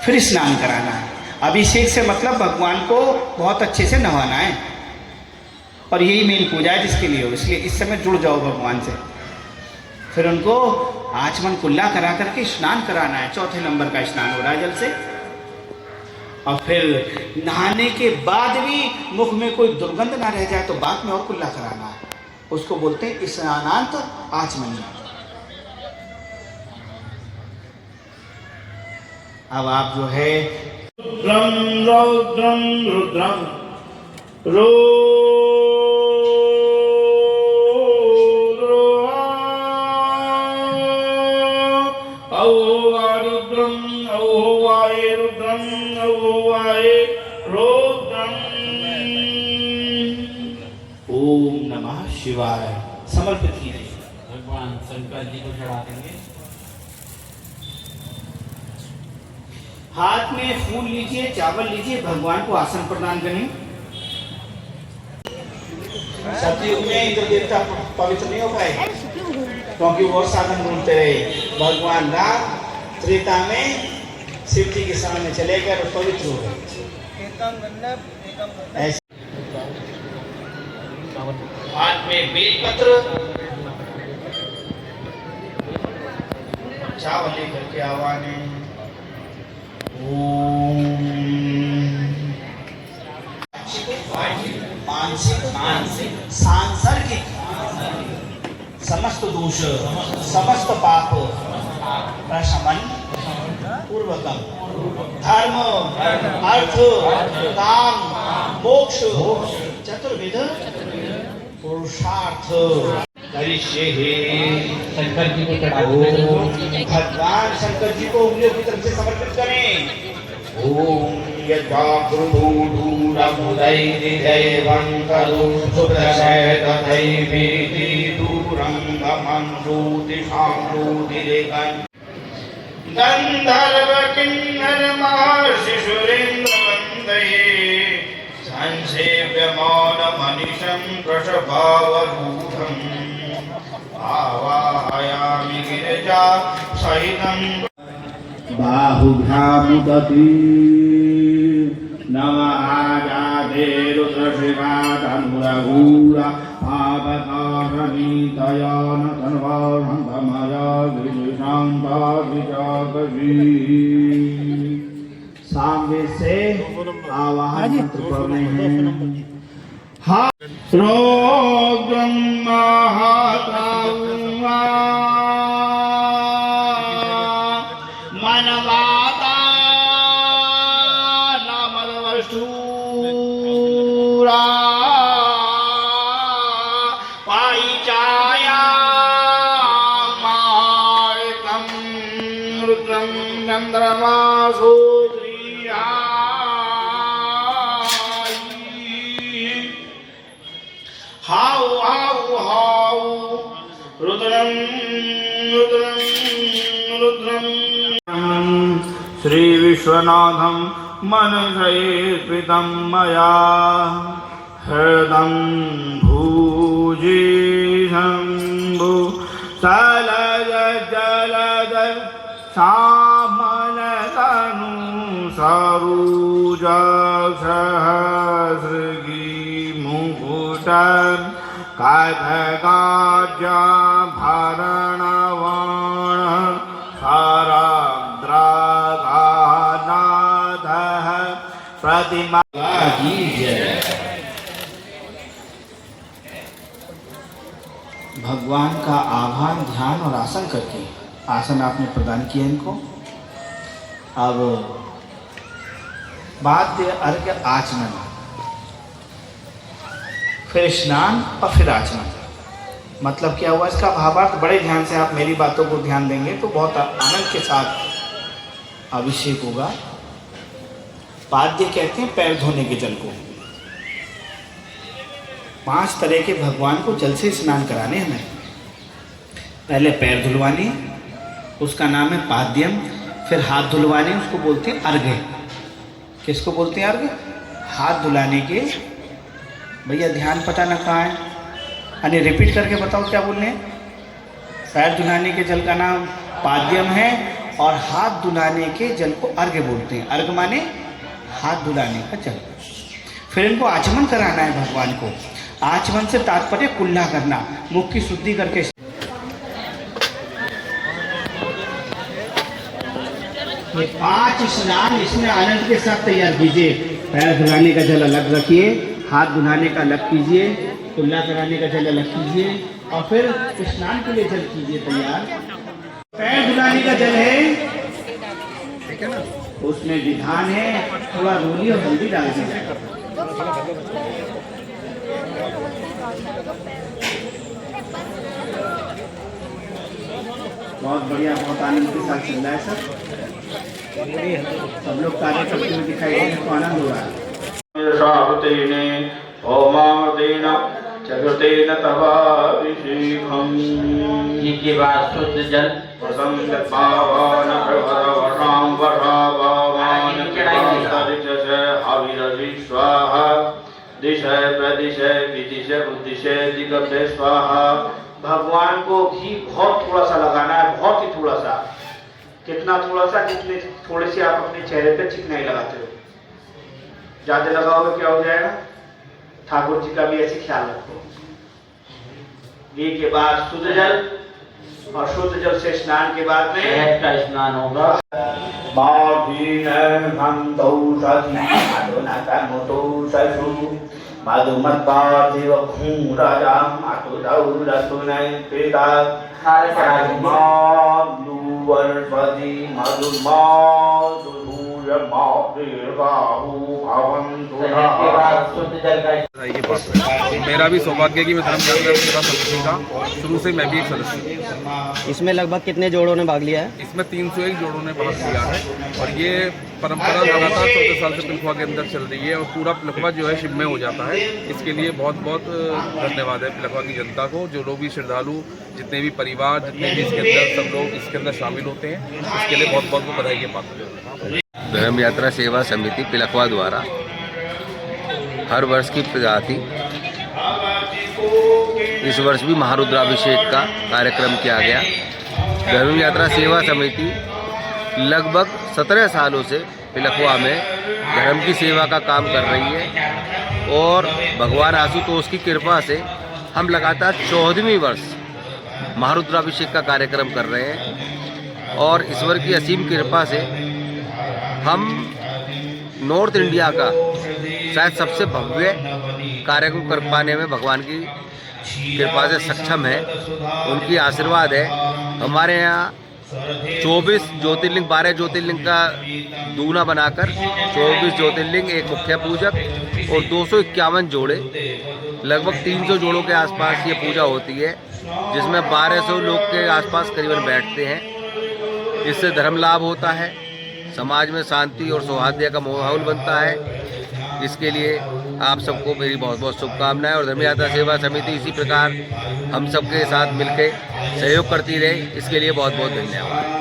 फिर स्नान कराना है। अभिषेक से मतलब भगवान को बहुत अच्छे से नहवाना है, और यही मेन पूजा है जिसके लिए हो, इसलिए इस समय जुड़ जाओ भगवान से। फिर उनको आचमन कुल्ला करा करके स्नान कराना है। चौथे नंबर का स्नान हो रहा है जल से। और फिर नहाने के बाद भी मुख में कोई दुर्गंध ना रह जाए तो बाद में और कुल्ला कराना है। उसको बोलते हैं स्नानांत आचमन। अब आप जो है रुद्रम रौद्रम रुद्रम ओम नमः शिवाय समर्पित कीजिए। भगवान शंकर जी को चढ़ा देंगे। हाथ में फूल लीजिए, चावल लीजिए, भगवान को आसन प्रदान करें। सतयुग में इंद्र देवता पवित्र नहीं हो पाए क्योंकि वो साधन ढूंढते रहे। भगवान राम त्रेता में शिव जी के सामने चले गए और पवित्र हो गए। हाथ में बेलपत्र चावल लेकर के आवाने मानसिक सांसर्गिक समस्त दोष समस्त पाप प्रशमन पूर्वकम धर्म अर्थ काम मोक्ष चतुर्विध पुरुषार्थ करिष्ये। शंकर जी को चढ़ा भगवान शंकर जी को उंगलियों की तरफ से समर्पित करें। ओम गंधर्व किन्नर महर्षि सुरेंद्र वंदये संसेव्यमान मनीषं वृषभावरूढम् आवाहयामि गिरिजा सहितं बाहुभ्यामुदती नमः आजादे रुद्रशिवा तनुरगूरा पापकारणीतया न तन्वाहन्तमया विशान्ताभिजाकवी। सामने से आवाहन मंत्र पढ़ने हैं। रोगं महाताउवा मनवाता नामदवशूरा पाइचाया मायतं रुद्रं चन्द्रमासो हाउ हाउ हाउ रुद्रम रुद्रम रुद्रम श्री विश्वनाथम मनसैर्पितं मया हृदं भूजी शंभु सलज जलद सामलतनु सरोज सहस्रगी मुकुटं कथगाज्ञाभरणवाण शरद्राघनाथः प्रतिमा की जय। भगवान का आह्वान ध्यान और आसन करके, आसन आपने प्रदान किया इनको। अब वाद्य अर्घ्य आचमन, फिर स्नान और फिर आचमन। मतलब क्या हुआ इसका भावार्थ, बड़े ध्यान से आप मेरी बातों को ध्यान देंगे तो बहुत आनंद के साथ अभिषेक होगा। पाद्य कहते हैं पैर धोने के जल को। 5 तरह के भगवान को जल से स्नान कराने हमें। पहले पैर धुलवाने, उसका नाम है पाद्यम। फिर हाथ धुलवाने, उसको बोलते हैं अर्घ्य। किसको बोलते हैं अर्घ्य? हाथ धुलाने के, भैया ध्यान पता ना कहाँ है, यानी रिपीट करके बताओ क्या बोल रहे हैं। पैर धुलाने के जल का नाम पाद्यम है और हाथ धुलाने के जल को अर्घ्य बोलते हैं। अर्घ्य माने हाथ धुलाने का जल। फिर इनको आचमन कराना है भगवान को। आचमन से तात्पर्य कुल्ला करना, मुख की शुद्धि करके। ये 5 स्नान इसमें आनंद के साथ तैयार कीजिए। पैर धुलाने का जल अलग रखिए, हाथ धुलाने का अलग कीजिए, कुल्ला कराने का जल अलग कीजिए और फिर स्नान के लिए जल कीजिए तैयार। पैर धुलाने का जल है, ठीक है ना, उसमें विधान है, थोड़ा रोली और हल्दी डाल दीजिए। बहुत बढ़िया, बहुत आनंद के साथ चल रहा है सब लोग कार्य करते हुए दिखाई दे रहे हैं, तो आनंद हो रहा है। ओमावतेन चतुर्थेन तवाभिषेकम्। इसके बाद शुद्ध जल वसंतपावन प्रभरवशां वशावान कृपातरिचसे हविरभि स्वाहा। दिशय प्रदिशय विदिशय उद्दिशय दिगते स्वाहा। भगवान को घी बहुत थोड़ा सा लगाना है, बहुत ही थोड़ा सा। कितना थोड़ा सा, कितने थोड़े से आप अपने चेहरे पे चिकनाई लगाते हो। ज्यादा लगाओगे क्या हो जाएगा। ठाकुर जी का भी ऐसे ख्याल रखो। घी के बाद शुद्ध जल और शुद्ध जल से स्नान के बाद में का स्नान होगा। मधुमत्पार्थिव खूराजाम अतुदौरसुनै पिता मधुवर्षति मेरा भी सौभाग्य कि मैं धर्म सेवा समिति का शुरू से मैं भी एक सदस्य हूँ। इसमें लगभग कितने जोड़ों ने भाग लिया है? इसमें 301 जोड़ों ने भाग लिया है और ये परंपरा लगातार 14 साल से पिलखवा के अंदर चल रही है और पूरा पिलखवा जो है शिव में हो जाता है। इसके लिए बहुत बहुत धन्यवाद है पिलखवा की जनता को। जो लोग भी श्रद्धालु, जितने भी परिवार, जितने भी इसके अंदर सब लोग इसके अंदर शामिल होते हैं, इसके लिए बहुत बहुत बधाई के पात्र हैं। धर्म यात्रा सेवा समिति पिलखवा द्वारा हर वर्ष की प्रजाति इस वर्ष भी महारुद्राभिषेक का कार्यक्रम किया गया। धर्म यात्रा सेवा समिति लगभग 17 सालों से पिलखवा में धर्म की सेवा का काम कर रही है और भगवान आशुतोष की कृपा से हम लगातार 14वीं वर्ष महारुद्राभिषेक का कार्यक्रम कर रहे हैं और ईश्वर की असीम कृपा से हम नॉर्थ इंडिया का शायद सबसे भव्य कार्यक्रम कर पाने में भगवान की कृपा से सक्षम है। उनकी आशीर्वाद है। हमारे यहाँ 24 ज्योतिर्लिंग, 12 ज्योतिर्लिंग का दूना बनाकर 24 ज्योतिर्लिंग, एक मुख्य पूजक और 251 जोड़े, लगभग 300 जोड़ों के आसपास ये पूजा होती है, जिसमें 1200 लोग के आसपास करीबन बैठते हैं। इससे धर्म लाभ होता है, समाज में शांति और सौहार्द का माहौल बनता है। इसके लिए आप सबको मेरी बहुत बहुत शुभकामनाएं और धर्म यात्रा सेवा समिति इसी प्रकार हम सबके साथ मिलकर सहयोग करती रहे, इसके लिए बहुत बहुत धन्यवाद।